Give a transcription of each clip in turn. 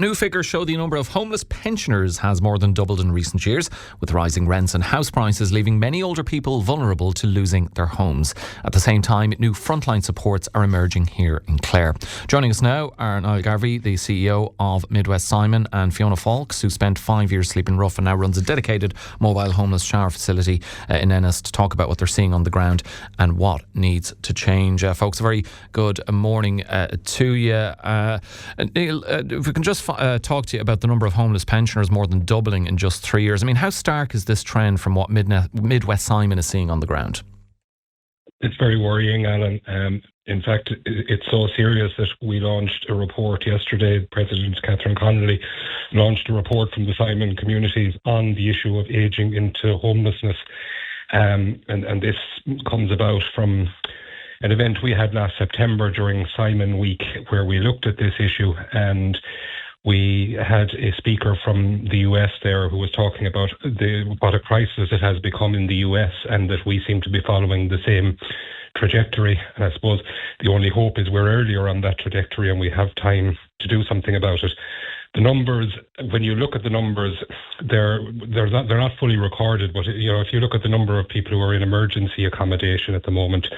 New figures show the number of homeless pensioners has more than doubled in recent years, with rising rents and house prices leaving many older people vulnerable to losing their homes. At the same time, new frontline supports are emerging here in Clare. Joining us now are Neil Garvey, the CEO of Midwest Simon, and Fiona Faulkes, who spent 5 years sleeping rough and now runs a dedicated mobile homeless shower facility in Ennis, to talk about what they're seeing on the ground and what needs to change. Folks, a very good morning to you. Neil, if we can just talk to you about the number of homeless pensioners more than doubling in just 3 years. I mean, how stark is this trend from what Midwest Simon is seeing on the ground? It's very worrying, Alan. In fact, it's so serious that we launched a report yesterday. President Catherine Connolly launched a report from the Simon communities on the issue of ageing into homelessness. And this comes about from an event we had last September during Simon Week, where we looked at this issue, and we had a speaker from the US there who was talking about what a crisis it has become in the US, and that we seem to be following the same trajectory. And I suppose the only hope is we're earlier on that trajectory and we have time to do something about it. The numbers, when you look at the numbers, they're not fully recorded, but if you look at the number of people who are in emergency accommodation at the moment,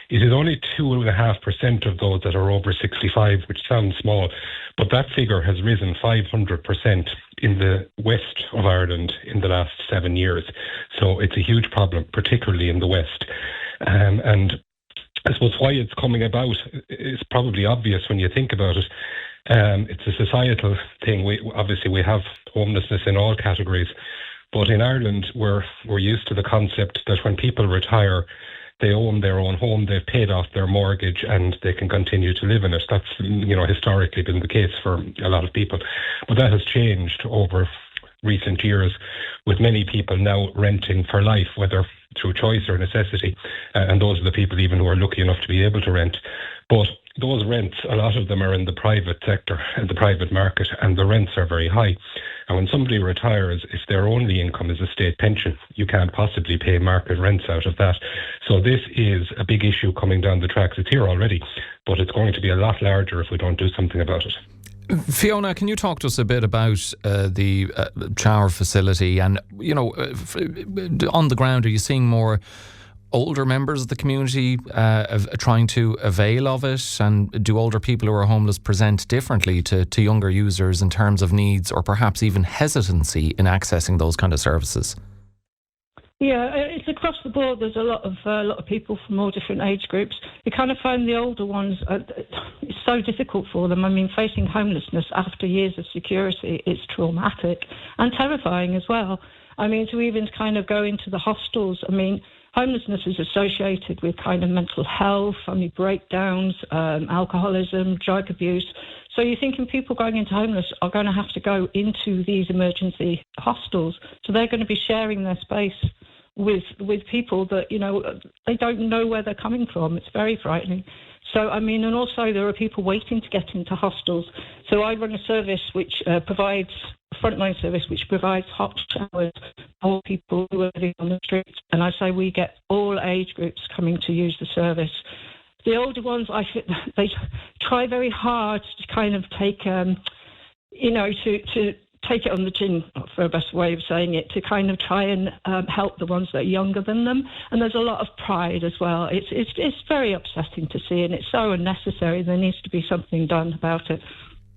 it is only 2.5% of those that are over 65, which sounds small, but that figure has risen 500% in the west of Ireland in the last 7 years. So it's a huge problem, particularly in the west. And I suppose why it's coming about is probably obvious when you think about it. It's a societal thing. We have homelessness in all categories, but in Ireland we're used to the concept that when people retire, they own their own home, they've paid off their mortgage, and they can continue to live in it. That's historically been the case for a lot of people, but that has changed over recent years, with many people now renting for life, whether through choice or necessity, and those are the people even who are lucky enough to be able to rent. But those rents, a lot of them are in the private sector, in the private market, and the rents are very high. And when somebody retires, if their only income is a state pension, you can't possibly pay market rents out of that. So this is a big issue coming down the tracks. It's here already, but it's going to be a lot larger if we don't do something about it. Fiona, can you talk to us a bit about the shower facility? And, on the ground, are you seeing more older members of the community trying to avail of it? And do older people who are homeless present differently to younger users in terms of needs, or perhaps even hesitancy in accessing those kind of services? Yeah, it's across the board. There's a lot of people from all different age groups. You kind of find the older ones, it's so difficult for them. I mean, facing homelessness after years of security is traumatic and terrifying as well. I mean, to even kind of go into the hostels, I mean, homelessness is associated with kind of mental health, family breakdowns, alcoholism, drug abuse. So you're thinking people going into homeless are going to have to go into these emergency hostels. So they're going to be sharing their space with people that, they don't know where they're coming from. It's very frightening. So, I mean, and also there are people waiting to get into hostels. So I run a service which provides, a frontline service which provides hot showers for people who are living on the streets. And I say we get all age groups coming to use the service. The older ones, they try very hard to kind of take, to take it on the chin, for a best way of saying it, to kind of try and help the ones that are younger than them. And there's a lot of pride as well. It's very upsetting to see, and it's so unnecessary. There needs to be something done about it.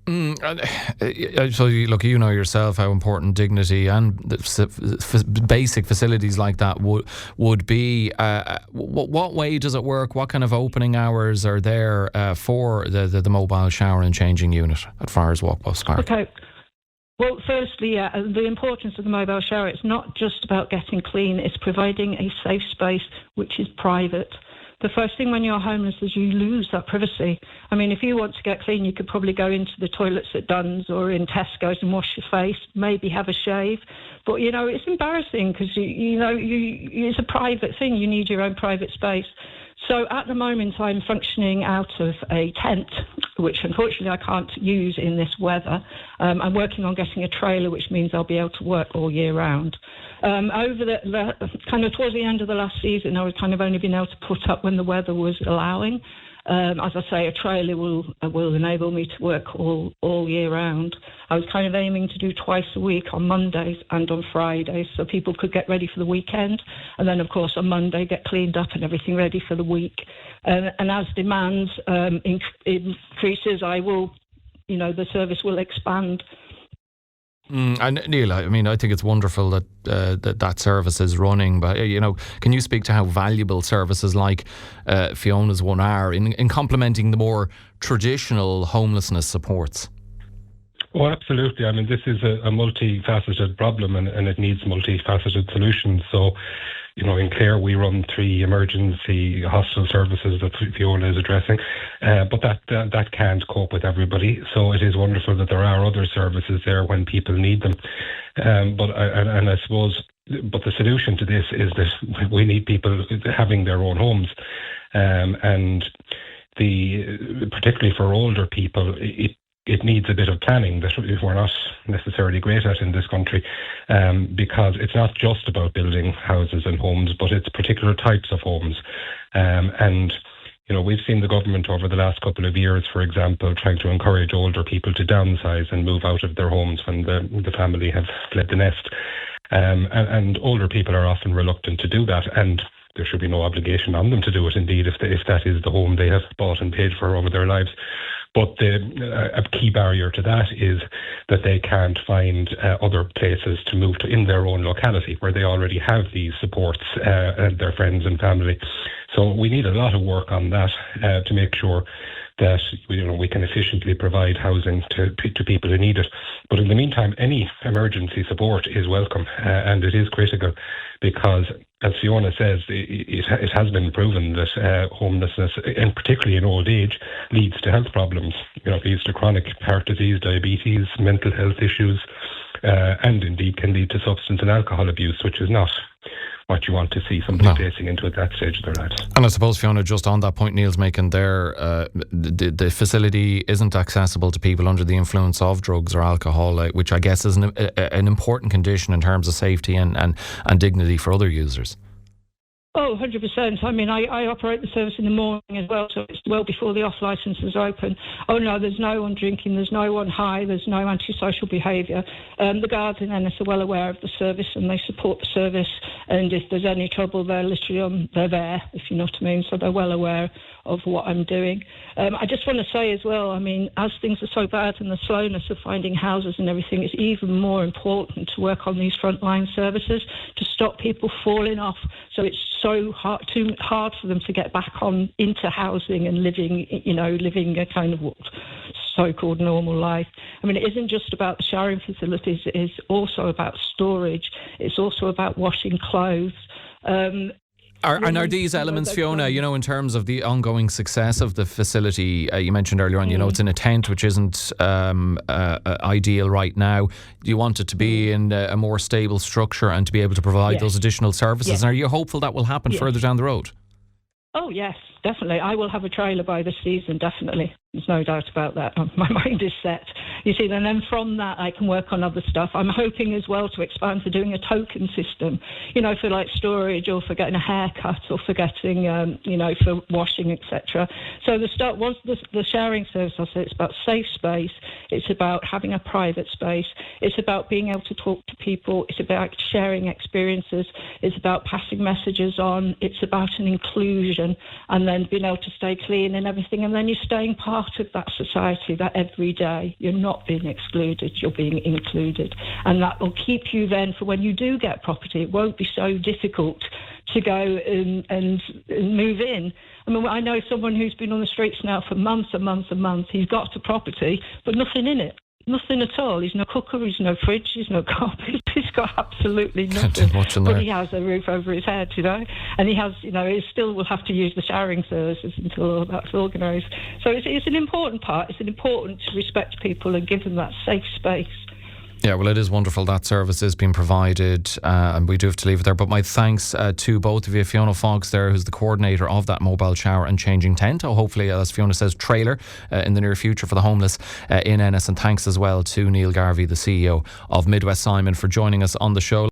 So, look, you know yourself how important dignity and basic facilities like that would be. What way does it work? What kind of opening hours are there for the mobile shower and changing unit at Friars Walk, Park? Okay. Well, firstly, the importance of the mobile shower, it's not just about getting clean, it's providing a safe space which is private. The first thing when you're homeless is you lose that privacy. I mean, if you want to get clean, you could probably go into the toilets at Dunn's or in Tesco's and wash your face, maybe have a shave. But, it's embarrassing because, it's a private thing. You need your own private space. So at the moment, I'm functioning out of a tent, which unfortunately I can't use in this weather. I'm working on getting a trailer, which means I'll be able to work all year round. Over the kind of towards the end of the last season, I was kind of only been able to put up when the weather was allowing. As I say, a trailer will enable me to work all year round. I was kind of aiming to do twice a week on Mondays and on Fridays, so people could get ready for the weekend, and then of course on Monday get cleaned up and everything ready for the week. And as demand increases, the service will expand. And Neil, I think it's wonderful that that service is running, but can you speak to how valuable services like Fiona's one are in complementing the more traditional homelessness supports? Oh, absolutely. This is a multifaceted problem, and it needs multifaceted solutions. So, in Clare, we run 3 emergency hostel services that Fiona is addressing, but that can't cope with everybody. So it is wonderful that there are other services there when people need them. But I suppose, the solution to this is that we need people having their own homes, and particularly for older people, it needs a bit of planning that we're not necessarily great at in this country, because it's not just about building houses and homes, but it's particular types of homes. And we've seen the government over the last couple of years, for example, trying to encourage older people to downsize and move out of their homes when the family have fled the nest. And older people are often reluctant to do that, and there should be no obligation on them to do it, indeed, if that is the home they have bought and paid for over their lives. But a key barrier to that is that they can't find other places to move to in their own locality where they already have these supports and their friends and family. So we need a lot of work on that to make sure that we can efficiently provide housing to people who need it. But in the meantime, any emergency support is welcome, and it is critical, because, as Fiona says, it has been proven that homelessness, and particularly in old age, leads to health problems. Leads to chronic heart disease, diabetes, mental health issues, and indeed can lead to substance and alcohol abuse, which is not what you want to see somebody facing into at that stage of their lives. And I suppose, Fiona, just on that point Neil's making there, the facility isn't accessible to people under the influence of drugs or alcohol, which I guess is an important condition in terms of safety and dignity for other users. Oh, 100%. I operate the service in the morning as well, so it's well before the off licences open. Oh no, there's no one drinking, there's no one high, there's no antisocial behaviour. The guards in Ennis are well aware of the service and they support the service, and if there's any trouble, they're literally they're there, if you know what I mean, so they're well aware of what I'm doing. I just want to say as well, as things are so bad and the slowness of finding houses and everything, it's even more important to work on these frontline services to stop people falling off. So it's too hard for them to get back into housing and living a kind of so-called normal life. It isn't just about the showering facilities, it is also about storage, it's also about washing clothes. Are these elements, Fiona, in terms of the ongoing success of the facility, you mentioned earlier on, it's in a tent, which isn't ideal right now. Do you want it to be in a more stable structure and to be able to provide those additional services? Yes. And are you hopeful that will happen further down the road? Oh, yes, definitely. I will have a trailer by this season, definitely. There's no doubt about that. My mind is set. You see, and then from that I can work on other stuff. I'm hoping as well to expand to doing a token system, for like storage or for getting a haircut or for getting, for washing, etc. So once the sharing service, I say it's about safe space, it's about having a private space, it's about being able to talk to people, it's about sharing experiences, it's about passing messages on, it's about an inclusion, and then being able to stay clean and everything, and then you're staying part of that society, that every day you're not being excluded, you're being included, and that will keep you then for when you do get property. It won't be so difficult to go and move in. I know someone who's been on the streets now for months and months and months. He's got a property but nothing in it. Nothing at all. He's no cooker, he's no fridge, he's no carpet, he's got absolutely nothing. But he has a roof over his head, and he has, he still will have to use the showering services until all that's organised. So it's an important part. It's important to respect people and give them that safe space. Yeah, well, it is wonderful that service is being provided, and we do have to leave it there. But my thanks to both of you. Fiona Faulkes there, who's the coordinator of that mobile shower and changing tent. Hopefully, as Fiona says, trailer in the near future for the homeless in Ennis. And thanks as well to Neil Garvey, the CEO of Midwest Simon, for joining us on the show.